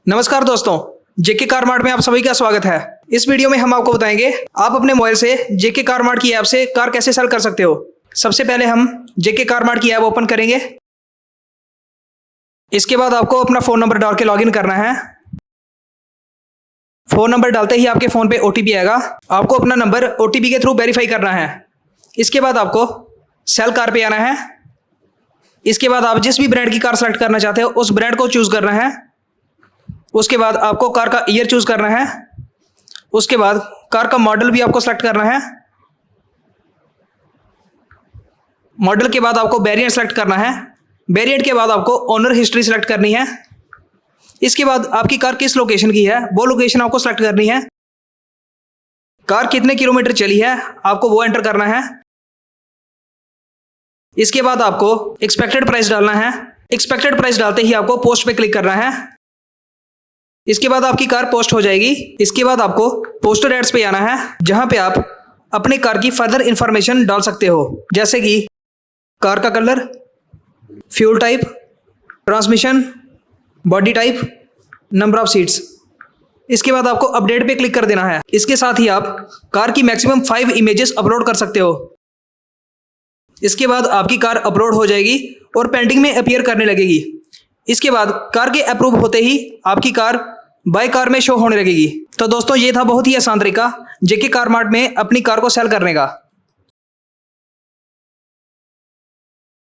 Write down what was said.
नमस्कार दोस्तों, जेके car mart में आप सभी का स्वागत है। इस वीडियो में हम आपको बताएंगे आप अपने मोबाइल से जेके कार मार्ट की ऐप से कार कैसे सेल कर सकते हो। सबसे पहले हम जेके कार मार्ट की ऐप ओपन करेंगे। इसके बाद आपको अपना फ़ोन नंबर डाल के लॉगिन करना है। फ़ोन नंबर डालते ही आपके फ़ोन पे ओटीपी आएगा। आपको अपना नंबर ओटीपी के थ्रू वेरीफाई करना है। इसके बाद आपको सेल कार पे आना है। इसके बाद आप जिस भी ब्रांड की कार सेलेक्ट करना चाहते हो उस ब्रांड को चूज़ करना है। उसके बाद आपको कार का ईयर चूज़ करना है। उसके बाद कार का मॉडल भी आपको सेलेक्ट करना है। मॉडल के बाद आपको वेरिएंट सेलेक्ट करना है। वेरिएंट के बाद आपको ओनर हिस्ट्री सेलेक्ट करनी है। इसके बाद आपकी कार किस लोकेशन की है वो लोकेशन आपको सेलेक्ट करनी है। कार कितने किलोमीटर चली है आपको वो एंटर करना है। इसके बाद आपको एक्सपेक्टेड प्राइस डालना है। एक्सपेक्टेड प्राइस डालते ही आपको पोस्ट पे क्लिक करना है। इसके बाद आपकी कार पोस्ट हो जाएगी। इसके बाद आपको पोस्टर एड्स पे आना है, जहां पे आप अपनी कार की फर्दर इंफॉर्मेशन डाल सकते हो, जैसे कि कार का colour, fuel type, transmission, body type, number of seats. इसके बाद आपको अपडेट पे क्लिक कर देना है। इसके साथ ही आप कार की मैक्सिमम 5 इमेजेस अपलोड कर सकते हो। इसके बाद आपकी कार अपलोड हो जाएगी और पेंडिंग में अपीयर करने लगेगी। इसके बाद कार के अप्रूव होते ही आपकी कार बाय कार में शो होने लगेगी। तो दोस्तों, ये था बहुत ही आसान तरीका जेके कार मार्ट में अपनी कार को सेल करने का।